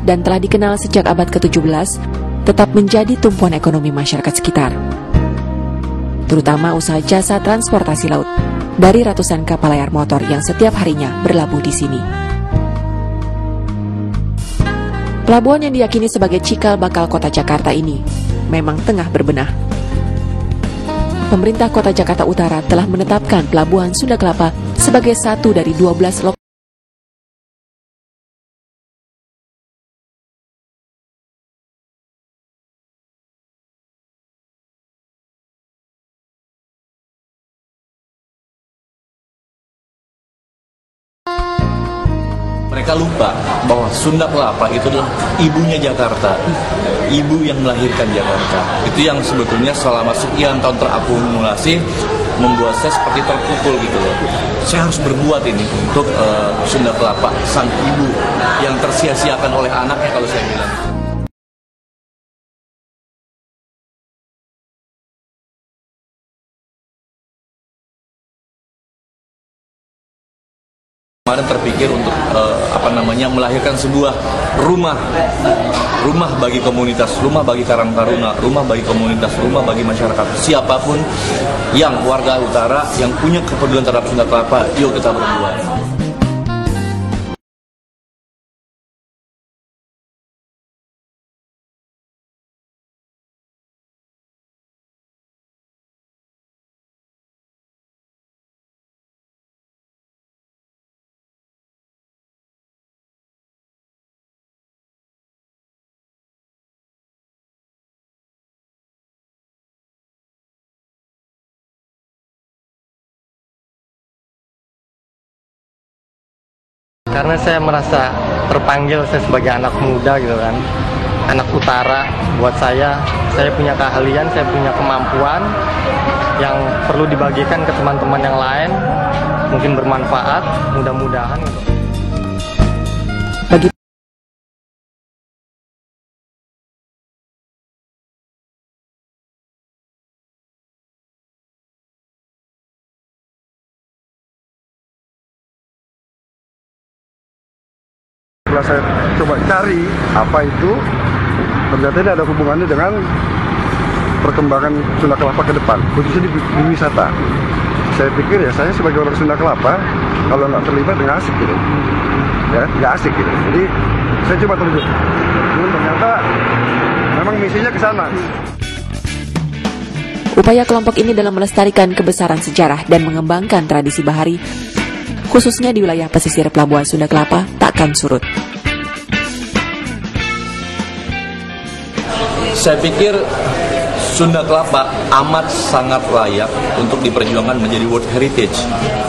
dan telah dikenal sejak abad ke-17, tetap menjadi tumpuan ekonomi masyarakat sekitar. Terutama usaha jasa transportasi laut dari ratusan kapal layar motor yang setiap harinya berlabuh di sini. Pelabuhan yang diyakini sebagai cikal bakal kota Jakarta ini memang tengah berbenah. Pemerintah Kota Jakarta Utara telah menetapkan Pelabuhan Sunda Kelapa sebagai satu dari 12 lokasi mereka lupa bahwa Sunda Kelapa itu adalah ibunya Jakarta, ibu yang melahirkan Jakarta. Itu yang sebetulnya selama sekian tahun terakumulasi membuat saya seperti terpukul gitu loh. Saya harus berbuat ini untuk Sunda Kelapa, sang ibu yang tersia-siakan oleh anaknya kalau saya bilang. Kemarin terpikir untuk melahirkan sebuah rumah bagi komunitas, rumah bagi Karang Taruna, rumah bagi komunitas, rumah bagi masyarakat. Siapapun yang warga utara yang punya kepedulian terhadap Sunda Kelapa, yuk kita berbuat. Karena saya merasa terpanggil, saya sebagai anak muda gitu kan, anak utara. Buat saya punya keahlian, saya punya kemampuan yang perlu dibagikan ke teman-teman yang lain, mungkin bermanfaat, mudah-mudahan gitu. Setelah saya coba cari apa itu, ternyata ini ada hubungannya dengan perkembangan Sunda Kelapa ke depan, khususnya di wisata. Saya pikir ya saya sebagai orang Sunda Kelapa, kalau nggak terlibat nggak asik gitu, ya nggak asik gitu. Jadi saya coba terjun. Ternyata memang misinya ke sana. Upaya kelompok ini dalam melestarikan kebesaran sejarah dan mengembangkan tradisi bahari, khususnya di wilayah pesisir Pelabuhan Sunda Kelapa, takkan surut. Saya pikir Sunda Kelapa amat sangat layak untuk diperjuangkan menjadi World Heritage.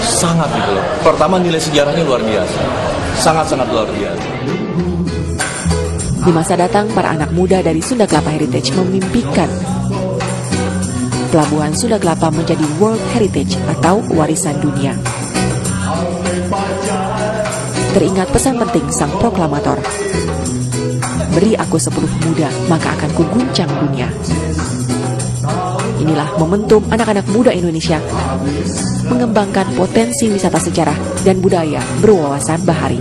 Sangat gitu loh. Pertama nilai sejarahnya luar biasa. Sangat-sangat luar biasa. Di masa datang, para anak muda dari Sunda Kelapa Heritage memimpikan Pelabuhan Sunda Kelapa menjadi World Heritage atau warisan dunia. Teringat pesan penting sang proklamator, beri aku 10 muda, maka akan kuguncang dunia. Inilah momentum anak-anak muda Indonesia mengembangkan potensi wisata sejarah dan budaya berwawasan bahari.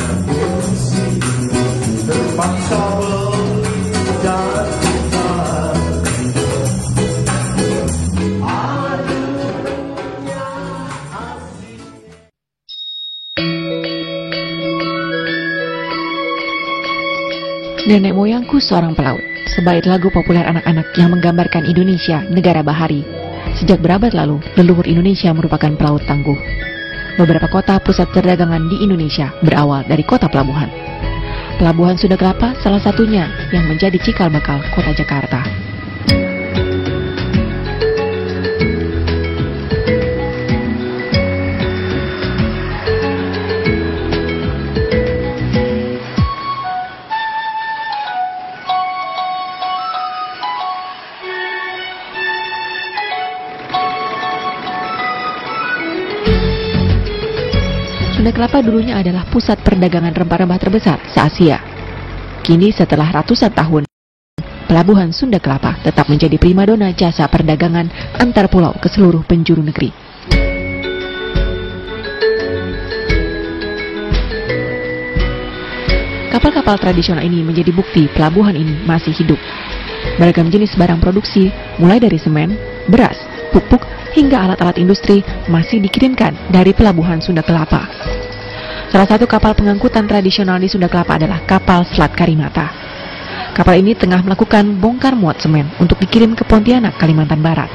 Nenek moyangku seorang pelaut, sebaik lagu populer anak-anak yang menggambarkan Indonesia, negara bahari. Sejak berabad lalu, leluhur Indonesia merupakan pelaut tangguh. Beberapa kota pusat perdagangan di Indonesia berawal dari kota pelabuhan. Pelabuhan Sunda Kelapa salah satunya yang menjadi cikal bakal kota Jakarta. Sunda Kelapa dulunya adalah pusat perdagangan rempah-rempah terbesar se-Asia. Kini setelah ratusan tahun, Pelabuhan Sunda Kelapa tetap menjadi primadona jasa perdagangan antar pulau ke seluruh penjuru negeri. Kapal-kapal tradisional ini menjadi bukti pelabuhan ini masih hidup. Beragam jenis barang produksi, mulai dari semen, beras, pupuk, hingga alat-alat industri masih dikirimkan dari pelabuhan Sunda Kelapa. Salah satu kapal pengangkutan tradisional di Sunda Kelapa adalah kapal Selat Karimata. Kapal ini tengah melakukan bongkar muat semen untuk dikirim ke Pontianak, Kalimantan Barat.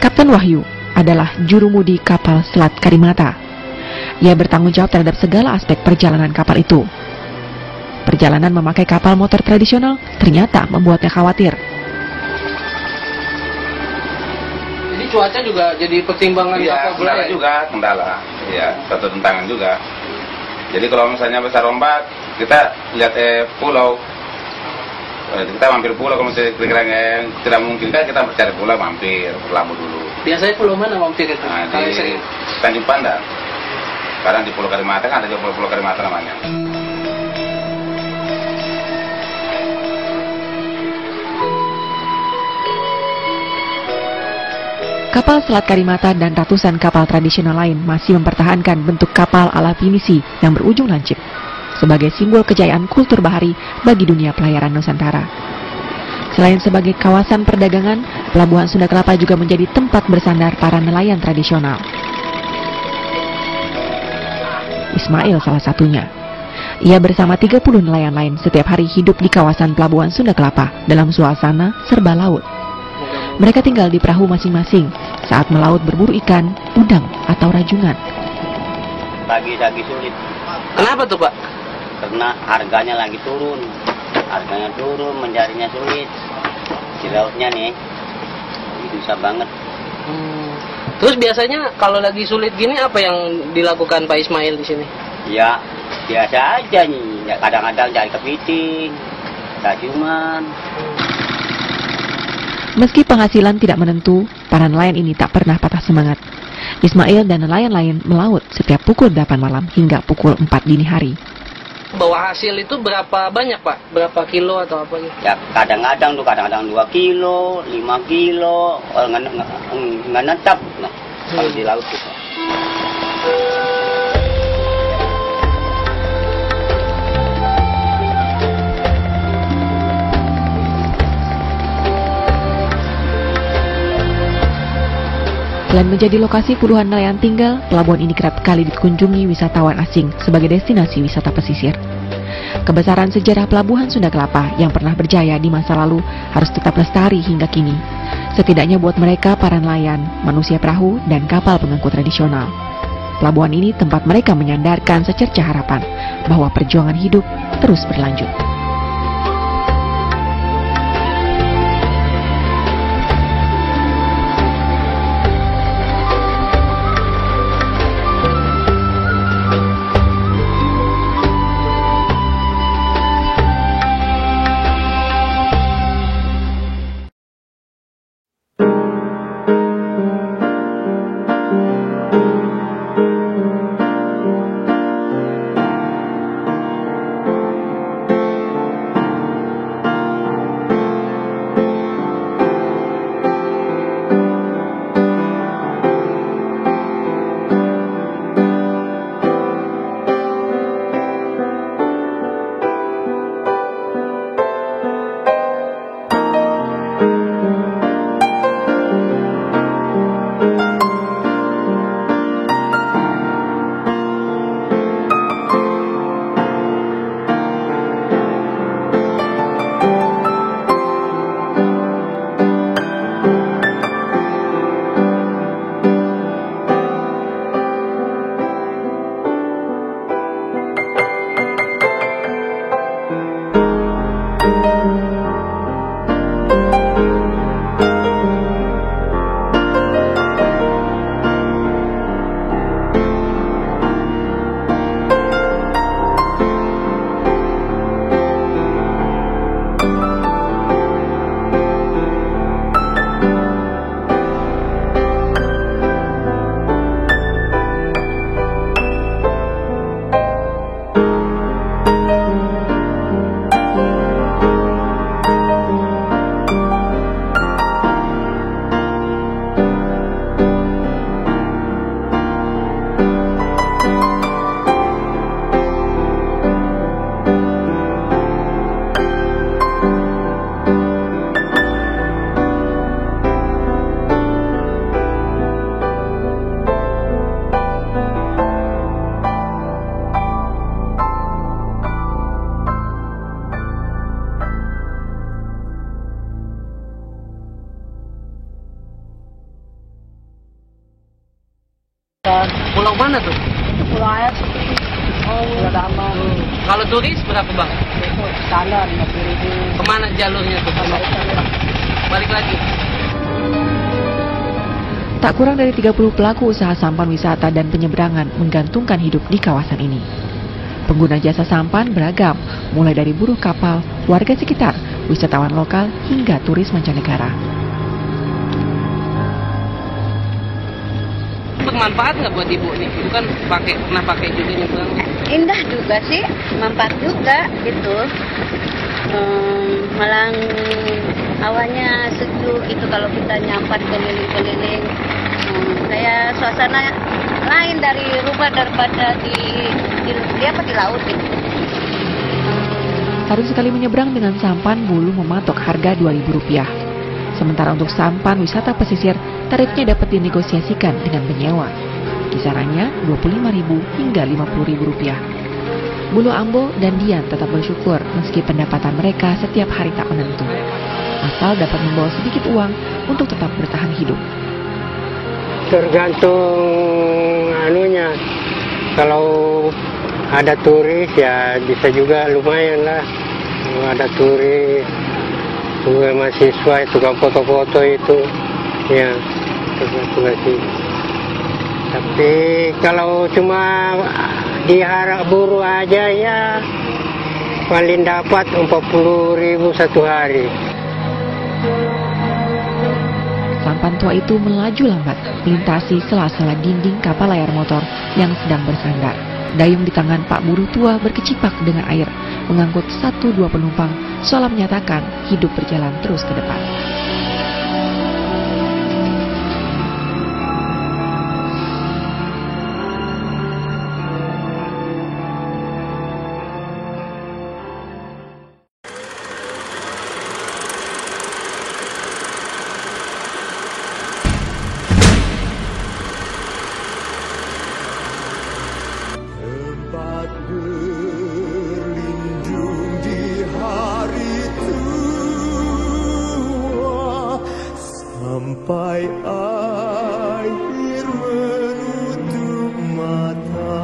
Kapten Wahyu adalah jurumudi kapal Selat Karimata. Ia bertanggung jawab terhadap segala aspek perjalanan kapal itu. Perjalanan memakai kapal motor tradisional ternyata membuatnya khawatir. Jadi cuaca juga jadi pertimbangan iya, kapal kendala juga, kendala. Iya, satu tantangan juga. Jadi kalau misalnya besar ombak, kita lihat pulau. Kita mampir pulau, kalau misalnya kira-kira tidak mungkin kan kita mencari pulau, mampir, berlabuh dulu. Biasanya pulau mana mampir itu? Nah, di Tanjung Pandan. Kadang di Pulau Karimata, kan ada juga Pulau Karimata namanya. Kapal Selat Karimata dan ratusan kapal tradisional lain masih mempertahankan bentuk kapal ala pinisi yang berujung lancip sebagai simbol kejayaan kultur bahari bagi dunia pelayaran Nusantara. Selain sebagai kawasan perdagangan, Pelabuhan Sunda Kelapa juga menjadi tempat bersandar para nelayan tradisional. Ismail salah satunya. Ia bersama 30 nelayan lain setiap hari hidup di kawasan Pelabuhan Sunda Kelapa dalam suasana serba laut. Mereka tinggal di perahu masing-masing saat melaut berburu ikan, udang, atau rajungan. Lagi sulit. Kenapa tuh, Pak? Karena harganya lagi turun. Harganya turun, mencarinya sulit. Di lautnya nih, susah banget. Terus biasanya kalau lagi sulit gini apa yang dilakukan Pak Ismail di sini? Ya, biasa aja nih. Ya, kadang-kadang cari kepiting, rajungan. Meski penghasilan tidak menentu, para nelayan ini tak pernah patah semangat. Ismail dan nelayan lain melaut setiap pukul 8 malam hingga pukul 4 dini hari. Bawa hasil itu berapa banyak, Pak? Berapa kilo atau apa gitu? Ya, kadang-kadang 2 kilo, 5 kilo, nggak netap nah, kalau di laut gitu. Selain menjadi lokasi puluhan nelayan tinggal, pelabuhan ini kerap kali dikunjungi wisatawan asing sebagai destinasi wisata pesisir. Kebesaran sejarah Pelabuhan Sunda Kelapa yang pernah berjaya di masa lalu harus tetap lestari hingga kini. Setidaknya buat mereka para nelayan, manusia perahu, dan kapal pengangkut tradisional. Pelabuhan ini tempat mereka menyandarkan secerca harapan bahwa perjuangan hidup terus berlanjut. Pulau mana tuh? Pulau air. Oh, Pulau Damar. Kalau turis berapa bang? Standar 50.000. Kemana jalurnya tuh? Balik lagi. Tak kurang dari 30 pelaku usaha sampan wisata dan penyeberangan menggantungkan hidup di kawasan ini. Pengguna jasa sampan beragam, mulai dari buruh kapal, warga sekitar, wisatawan lokal, hingga turis mancanegara. Bermanfaat nggak buat ibu nih? Ibu kan pernah pakai juga nyebrang. Indah juga sih, manfaat juga gitu. Malang awalnya sejuk itu kalau kita nyampat keliling-keliling. Kayak suasana lain dari rumah daripada di laut itu. Harus sekali menyeberang dengan sampan, Bulu mematok harga Rp2.000. Sementara untuk sampan wisata pesisir, tarifnya dapat dinegosiasikan dengan penyewa. Kisarannya Rp25.000 hingga Rp50.000. Bulu Ambo dan Dian tetap bersyukur meski pendapatan mereka setiap hari tak menentu. Asal dapat membawa sedikit uang untuk tetap bertahan hidup. Tergantung anunya. Kalau ada turis ya bisa juga lumayan lah. Kalau ada turis, juga mahasiswa, tukang foto-foto itu, ya tergantung. Tapi kalau cuma diharap buruh aja ya paling dapat 40.000 satu hari. Sampan tua itu melaju lambat melintasi sela-sela dinding kapal layar motor yang sedang bersandar. Dayung di tangan Pak Buruh tua berkecipak dengan air, mengangkut 1-2 penumpang, seolah menyatakan hidup berjalan terus ke depan. Sampai akhir menutup mata.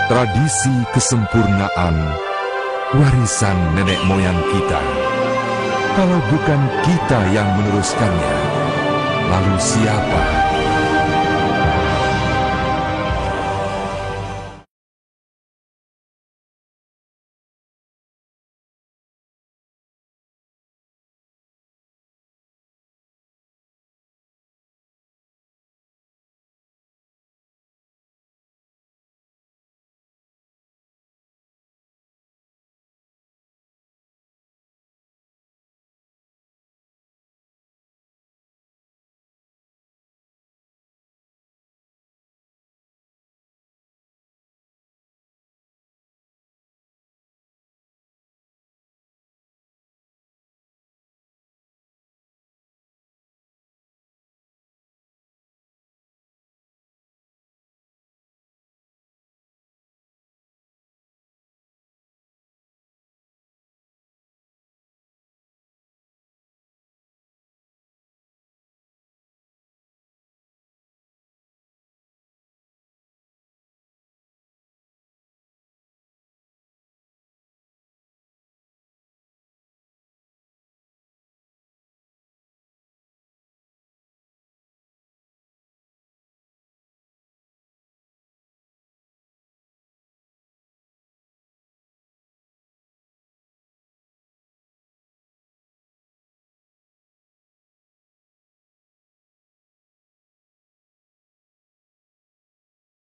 Tradisi kesempurnaan, warisan nenek moyang kita. Kalau bukan kita yang meneruskannya, lalu siapa?